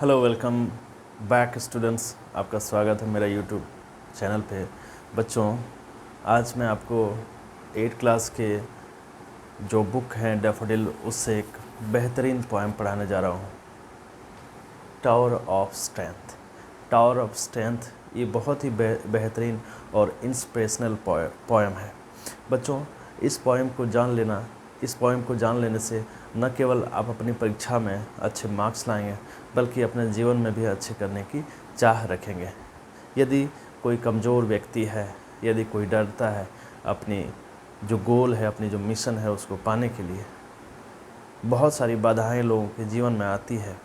Hello welcome back students, आपका स्वागत है मेरा यूट्यूब चैनल पे। बच्चों, आज मैं आपको 8 क्लास के जो बुक हैं डैफोडिल, उससे एक बेहतरीन पोएम पढ़ाने जा रहा हूँ, tower of strength. Tower of strength ये बहुत ही बेहतरीन और इंस्पिरेशनल पोएम है। बच्चों, इस पोएम को जान लेने से न केवल आप अपनी परीक्षा में अच्छे मार्क्स लाएंगे, बल्कि अपने जीवन में भी अच्छे करने की चाह रखेंगे। यदि कोई कमज़ोर व्यक्ति है, यदि कोई डरता है अपनी जो गोल है, अपनी जो मिशन है, उसको पाने के लिए बहुत सारी बाधाएं लोगों के जीवन में आती है।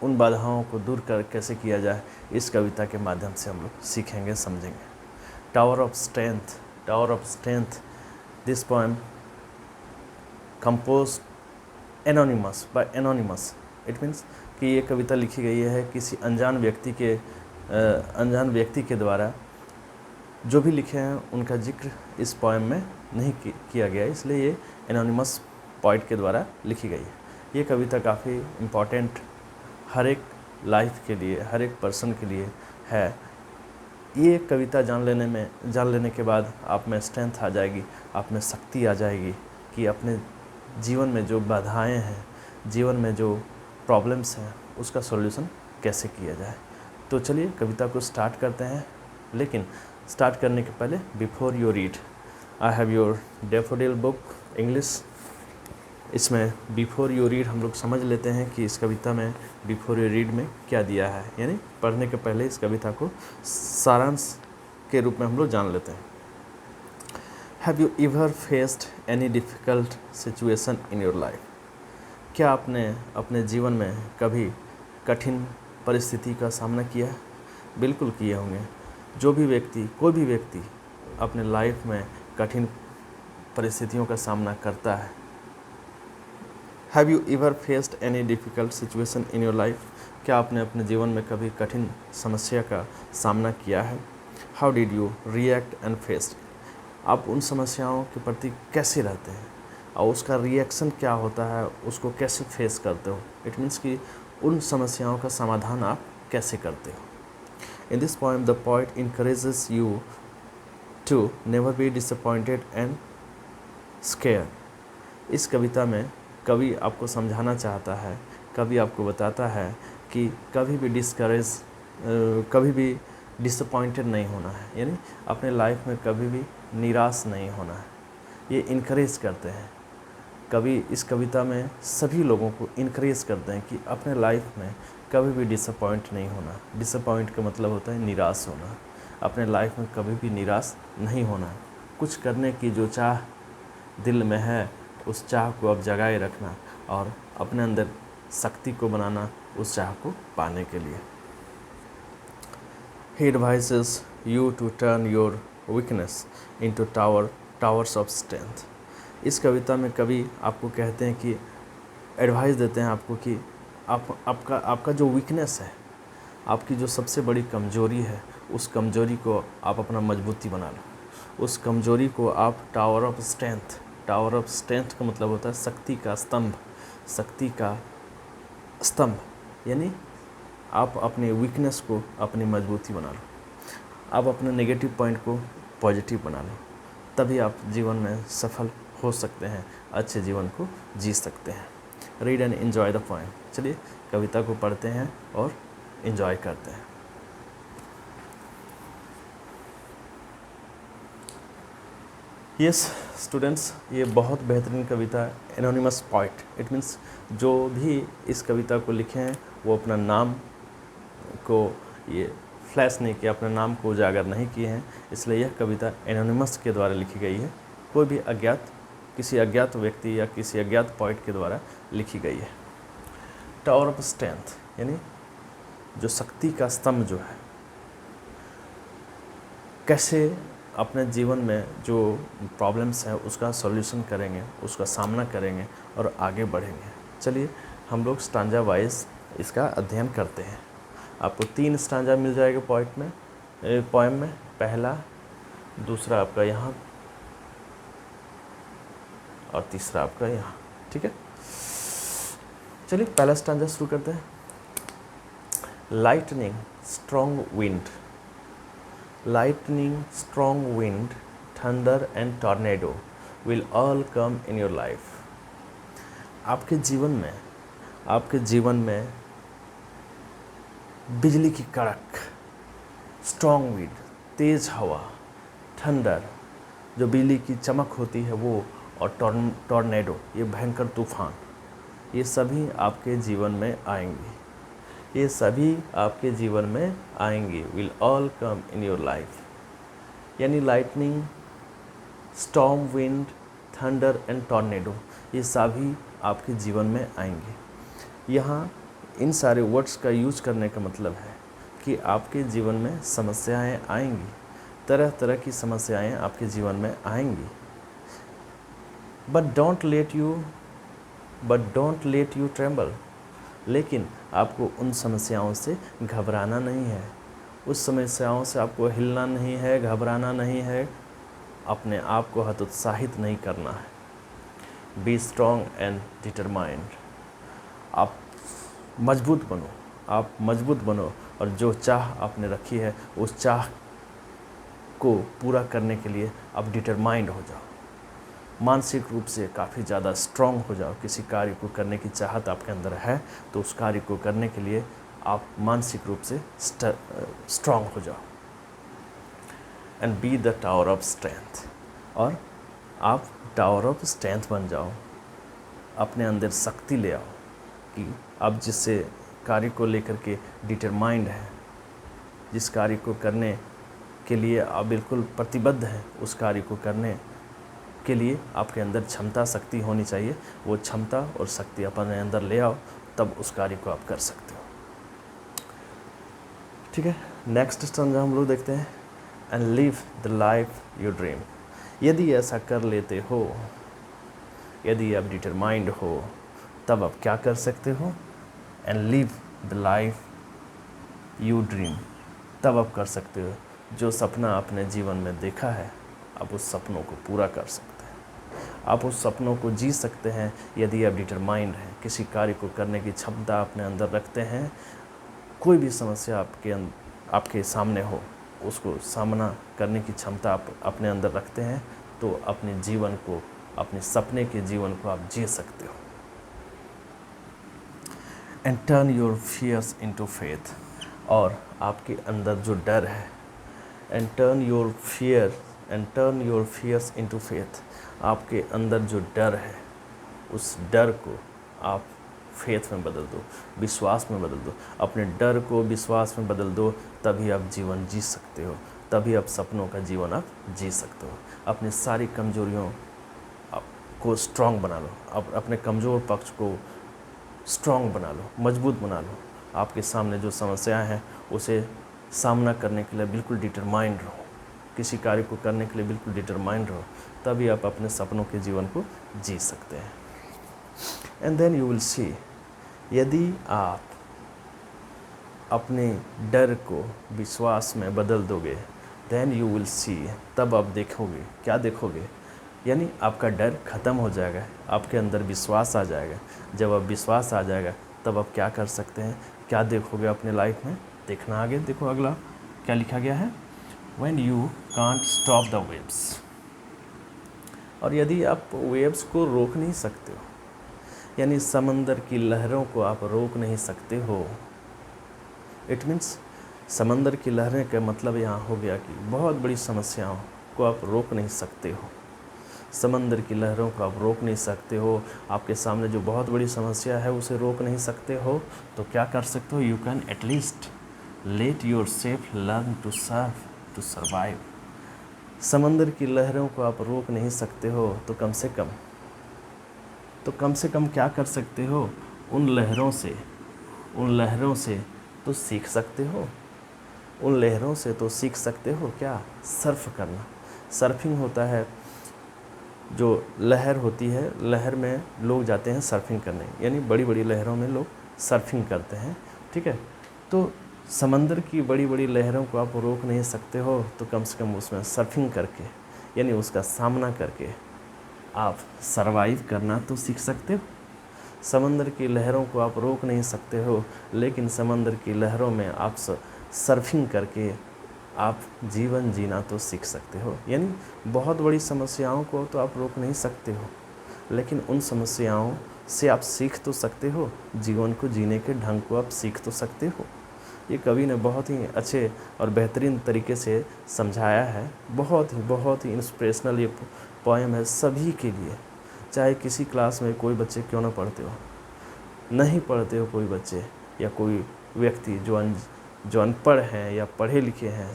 उन बाधाओं को दूर कर कैसे किया जाए, इस कविता के माध्यम से हम लोग सीखेंगे, समझेंगे। Tower of strength, tower of strength, this poem composed anonymous by anonymous. It means कि ये कविता लिखी गई है किसी अनजान व्यक्ति के द्वारा। जो भी लिखे हैं उनका जिक्र इस पोएम में नहीं किया गया, इसलिए ये एनोनिमस पोइट के द्वारा लिखी गई है। ये कविता काफ़ी इम्पॉर्टेंट हर एक लाइफ के लिए, हर एक पर्सन के लिए है। ये कविता जान लेने के बाद आप में स्ट्रेंथ आ जाएगी, आप में शक्ति आ जाएगी कि अपने जीवन में जो बाधाएं हैं, जीवन में जो प्रॉब्लम्स हैं, उसका सॉल्यूशन कैसे किया जाए। तो चलिए कविता को स्टार्ट करते हैं। लेकिन स्टार्ट करने के पहले, before you read, I have your daffodil book English. इसमें बिफोर यू रीड हम लोग समझ लेते हैं कि इस कविता में बिफोर यू रीड में क्या दिया है, यानी पढ़ने के पहले इस कविता को सारांश के रूप में हम लोग जान लेते हैं। Have you ever faced any difficult situation in your life? क्या आपने अपने जीवन में कभी कठिन परिस्थिति का सामना किया है? बिल्कुल किए होंगे। कोई भी व्यक्ति अपने लाइफ में कठिन परिस्थितियों का सामना करता है। Have you ever faced any difficult situation in your life? क्या आपने अपने जीवन में कभी कठिन समस्या का सामना किया है? How did you react and face it? आप उन समस्याओं के प्रति कैसे रहते हैं और उसका रिएक्शन क्या होता है, उसको कैसे फेस करते हो। इट मीन्स कि उन समस्याओं का समाधान आप कैसे करते हो। In this poem the poet encourages you to never be disappointed and scare. इस कविता में कवि आपको समझाना चाहता है, कवि आपको बताता है कि कभी भी डिसअपॉइंटेड नहीं होना है, यानी अपने लाइफ में कभी भी निराश नहीं होना है। ये इनकरेज करते हैं कवि। इस कविता में सभी लोगों को इनकरेज करते हैं कि अपने लाइफ में कभी भी डिसअपॉइंट नहीं होना। डिसअपॉइंट का मतलब होता है निराश होना। अपने लाइफ में कभी भी निराश नहीं होना। कुछ करने की जो चाह दिल में है, उस चाह को अब जगाए रखना और अपने अंदर शक्ति को बनाना उस चाह को पाने के लिए। He advises you to turn your weakness into towers of strength. इस कविता में कवि आपको कहते हैं कि एडवाइस देते हैं आपको कि आपका जो वीकनेस है, आपकी जो सबसे बड़ी कमजोरी है, उस कमजोरी को आप अपना मजबूती बना लो। उस कमजोरी को आप टावर ऑफ स्ट्रेंथ का मतलब होता है शक्ति का स्तंभ, यानी आप अपने वीकनेस को अपनी मजबूती बना लो। आप अपने नेगेटिव पॉइंट को पॉजिटिव बना लो, तभी आप जीवन में सफल हो सकते हैं, अच्छे जीवन को जी सकते हैं। Read and enjoy the poem. चलिए कविता को पढ़ते हैं और एंजॉय करते हैं। यस स्टूडेंट्स, ये बहुत बेहतरीन कविता है, एनोनिमस पोएट। इट मीन्स जो भी इस कविता को लिखे हैं वो अपना नाम को ये फ्लैश नहीं किया, अपने नाम को उजागर नहीं किए हैं, इसलिए यह कविता एनोनिमस के द्वारा लिखी गई है। कोई भी किसी अज्ञात व्यक्ति या किसी अज्ञात पोएट के द्वारा लिखी गई है। टावर ऑफ स्ट्रेंथ यानी जो शक्ति का स्तंभ जो है, कैसे अपने जीवन में जो प्रॉब्लम्स हैं उसका सॉल्यूशन करेंगे, उसका सामना करेंगे और आगे बढ़ेंगे। चलिए हम लोग स्टांजा वाइज इसका अध्ययन करते हैं। आपको 3 स्टांजा मिल जाएगा पोएम में। पहला, दूसरा आपका यहाँ और तीसरा आपका यहाँ। ठीक है, चलिए पहला स्टांजा शुरू करते हैं। lightning, strong wind, thunder and tornado will all come in your life. आपके जीवन में बिजली की कड़क, स्ट्रॉन्ग विंड, तेज हवा, थंडर जो बिजली की चमक होती है वो, और टॉर्नेडो ये भयंकर तूफान, ये सभी आपके जीवन में आएंगे, will all come in your life. यानी lightning, storm wind, thunder and tornado ये सभी आपके जीवन में आएंगे। यहाँ इन सारे वर्ड्स का यूज करने का मतलब है कि आपके जीवन में समस्याएं आएंगी, तरह तरह की समस्याएं आपके जीवन में आएंगी। But don't let you tremble, लेकिन आपको उन समस्याओं से घबराना नहीं है, उस समस्याओं से आपको हिलना नहीं है, घबराना नहीं है, अपने आप को हतोत्साहित नहीं करना है। बी स्ट्रॉन्ग एंड डिटरमाइंड, आप मजबूत बनो और जो चाह आपने रखी है उस चाह को पूरा करने के लिए आप डिटरमाइंड हो जाओ, मानसिक रूप से काफ़ी ज़्यादा स्ट्रॉन्ग हो जाओ। किसी कार्य को करने की चाहत आपके अंदर है तो उस कार्य को करने के लिए आप मानसिक रूप से स्ट्रॉन्ग हो जाओ। And be the tower of strength, और आप टावर ऑफ स्ट्रेंथ बन जाओ, अपने अंदर शक्ति ले आओ कि आप जिससे कार्य को लेकर के डिटरमाइंड है, जिस कार्य को करने के लिए आप बिल्कुल प्रतिबद्ध हैं, उस कार्य को करने के लिए आपके अंदर क्षमता शक्ति होनी चाहिए। वो क्षमता और शक्ति अपने अंदर ले आओ, तब उस कार्य को आप कर सकते हो। ठीक है, नेक्स्ट स्टैंजा हम लोग देखते हैं। And live the life you dream, यदि ऐसा कर लेते हो, यदि आप डिटरमाइंड हो, तब आप क्या कर सकते हो। And live the life you dream, तब आप कर सकते हो जो सपना आपने जीवन में देखा है, आप उस सपनों को पूरा कर सकते हैं, आप उस सपनों को जी सकते हैं यदि आप डिटरमाइंड हैं, किसी कार्य को करने की क्षमता अपने अंदर रखते हैं। कोई भी समस्या आपके सामने हो, उसको सामना करने की क्षमता आप अपने अंदर रखते हैं, तो अपने जीवन को, अपने सपने के जीवन को आप जी सकते हो। And turn your fears into faith, और आपके अंदर जो डर है, and turn your fears into faith, आपके अंदर जो डर है उस डर को आप फेथ में बदल दो, विश्वास में बदल दो। अपने डर को विश्वास में बदल दो, तभी आप जीवन जी सकते हो, तभी आप सपनों का जीवन आप जी सकते हो। अपनी सारी कमजोरियों को स्ट्रॉन्ग बना लो, अपने कमज़ोर पक्ष को स्ट्रॉन्ग बना लो, मजबूत बना लो। आपके सामने जो समस्याएं हैं उसे सामना करने के लिए बिल्कुल डिटरमाइंड रहो, किसी कार्य को करने के लिए बिल्कुल डिटरमाइंड रहो, तभी आप अपने सपनों के जीवन को जी सकते हैं। And then you will see, यदि आप अपने डर को विश्वास में बदल दोगे, देन यू विल सी, तब आप देखोगे, क्या देखोगे, यानी आपका डर खत्म हो जाएगा, आपके अंदर विश्वास आ जाएगा। जब आप विश्वास आ जाएगा तब आप क्या कर सकते हैं, क्या देखोगे अपने लाइफ में। देखना आगे, देखो अगला क्या लिखा गया है। When you can't stop the waves, और यदि आप वेव्स को रोक नहीं सकते हो, यानी समंदर की लहरों को आप रोक नहीं सकते हो, इट मीन्स समंदर की लहरें का मतलब यहाँ हो गया कि बहुत बड़ी समस्याओं को आप रोक नहीं सकते हो, समंदर की लहरों को आप रोक नहीं सकते हो, आपके सामने जो बहुत बड़ी समस्या है उसे रोक नहीं सकते हो, तो क्या कर सकते हो, you can at least let yourself learn to survive. समंदर की लहरों को आप रोक नहीं सकते हो, तो कम से कम क्या कर सकते हो, उन लहरों से तो सीख सकते हो, उन लहरों से तो सीख सकते हो क्या, सर्फ करना। सर्फिंग होता है, जो लहर होती है, लहर में लोग जाते हैं सर्फिंग करने, यानी बड़ी बड़ी लहरों में लोग सर्फिंग करते हैं। ठीक है, तो समंदर की बड़ी बड़ी लहरों को आप रोक नहीं सकते हो, तो कम से कम उसमें सर्फिंग करके, यानी उसका सामना करके आप सरवाइव करना तो सीख सकते हो। समंदर की लहरों को आप रोक नहीं सकते हो, लेकिन समंदर की लहरों में आप सर्फिंग करके आप जीवन जीना तो सीख सकते हो। यानी बहुत बड़ी समस्याओं को तो आप रोक नहीं सकते हो, लेकिन उन समस्याओं से आप सीख तो सकते हो, जीवन को जीने के ढंग को आप सीख तो सकते हो। ये कवि ने बहुत ही अच्छे और बेहतरीन तरीके से समझाया है। बहुत ही इंस्पिरेशनल ये पोएम है सभी के लिए, चाहे किसी क्लास में कोई बच्चे क्यों ना पढ़ते हो, नहीं पढ़ते हो कोई बच्चे या कोई व्यक्ति जो अनपढ़ हैं या पढ़े लिखे हैं,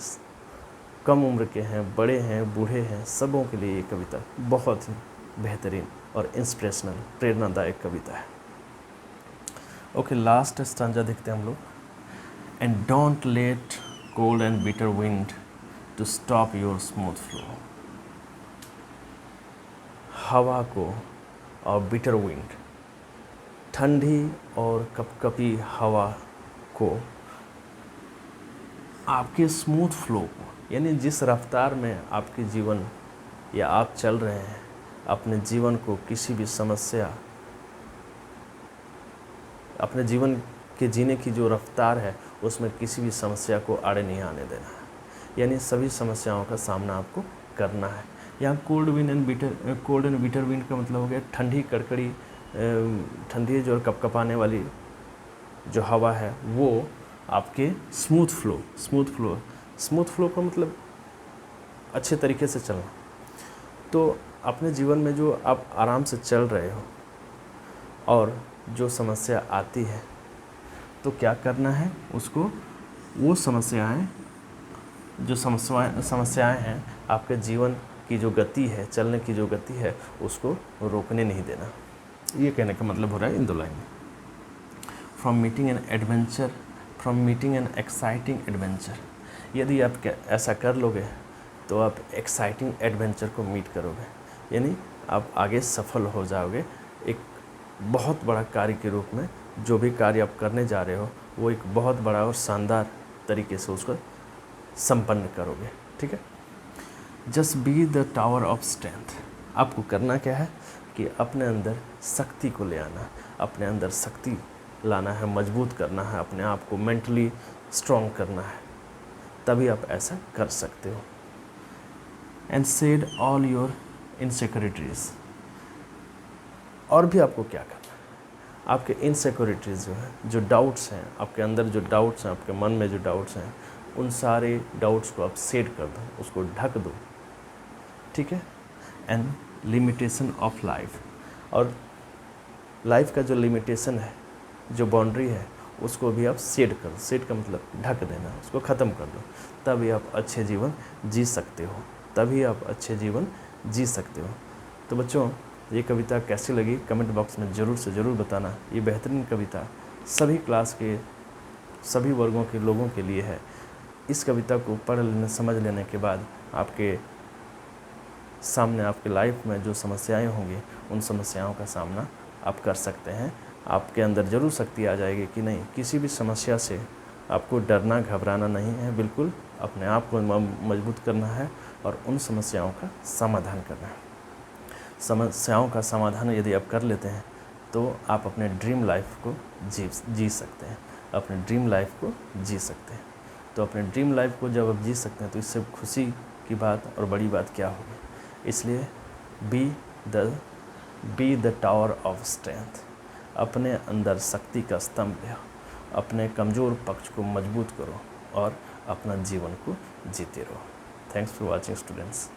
कम उम्र के हैं, बड़े हैं, बूढ़े हैं, सबों के लिए ये कविता बहुत ही बेहतरीन और इंस्पिरेशनल प्रेरणादायक कविता है। ओके, लास्ट स्टांजा देखते हैं हम लोग। And don't let cold and bitter wind to stop your smooth flow. हवा को और बिटर विंड, ठंडी और कपकपी हवा को, आपके स्मूथ फ्लो को, यानी जिस रफ्तार में आपके जीवन या आप चल रहे हैं, अपने जीवन को किसी भी समस्या, अपने जीवन के जीने की जो रफ्तार है उसमें किसी भी समस्या को आड़े नहीं आने देना है। यानी सभी समस्याओं का सामना आपको करना है। यहाँ कोल्ड एंड बिटर विंड का मतलब हो गया ठंडी कड़कड़ी, ठंडी जो कपकपाने वाली जो हवा है वो आपके स्मूथ फ्लो का मतलब अच्छे तरीके से चलना। तो अपने जीवन में जो आप आराम से चल रहे हो और जो समस्या आती है तो क्या करना है उसको, वो समस्याएं हैं आपके जीवन की जो गति है, चलने की जो गति है, उसको रोकने नहीं देना। ये कहने का मतलब हो रहा है इन दो लाइन में। From meeting an exciting adventure, यदि आप ऐसा कर लोगे तो आप एक्साइटिंग एडवेंचर को मीट करोगे, यानी आप आगे सफल हो जाओगे। एक बहुत बड़ा कार्य के रूप में जो भी कार्य आप करने जा रहे हो वो एक बहुत बड़ा और शानदार तरीके से उसको संपन्न करोगे। ठीक है। Just be the tower of strength, आपको करना क्या है कि अपने अंदर शक्ति को ले आना, अपने अंदर शक्ति लाना है, मजबूत करना है, अपने आप को मेंटली स्ट्रॉन्ग करना है, तभी आप ऐसा कर सकते हो। And said all your insecurities, और भी आपको क्या करना है, आपके इनसिक्योरिटीज़ जो है, जो डाउट्स हैं आपके अंदर, जो डाउट्स हैं आपके मन में, जो डाउट्स हैं, उन सारे डाउट्स को आप सेट कर दो, उसको ढक दो। ठीक है। एंड लिमिटेशन ऑफ लाइफ, और लाइफ का जो लिमिटेशन है, जो बाउंड्री है, उसको भी आप सेट करो। सेट का मतलब ढक देना, उसको ख़त्म कर दो, तभी आप अच्छे जीवन जी सकते हो, तभी आप अच्छे जीवन जी सकते हो। तो बच्चों, ये कविता कैसी लगी कमेंट बॉक्स में ज़रूर से ज़रूर बताना। ये बेहतरीन कविता सभी क्लास के सभी वर्गों के लोगों के लिए है। इस कविता को पढ़ लेने, समझ लेने के बाद आपके सामने, आपके लाइफ में जो समस्याएं होंगी, उन समस्याओं का सामना आप कर सकते हैं। आपके अंदर ज़रूर शक्ति आ जाएगी कि नहीं, किसी भी समस्या से आपको डरना, घबराना नहीं है, बिल्कुल अपने आप को मजबूत करना है और उन समस्याओं का समाधान करना है। समस्याओं का समाधान यदि आप कर लेते हैं तो आप अपने ड्रीम लाइफ को जी सकते हैं, अपने ड्रीम लाइफ को जी सकते हैं। तो अपने ड्रीम लाइफ को जब आप जी सकते हैं तो इससे खुशी की बात और बड़ी बात क्या होगी। इसलिए be the tower of strength, अपने अंदर शक्ति का स्तंभ ले, अपने कमज़ोर पक्ष को मजबूत करो और अपना जीवन को जीते रहो। Thanks for watching students.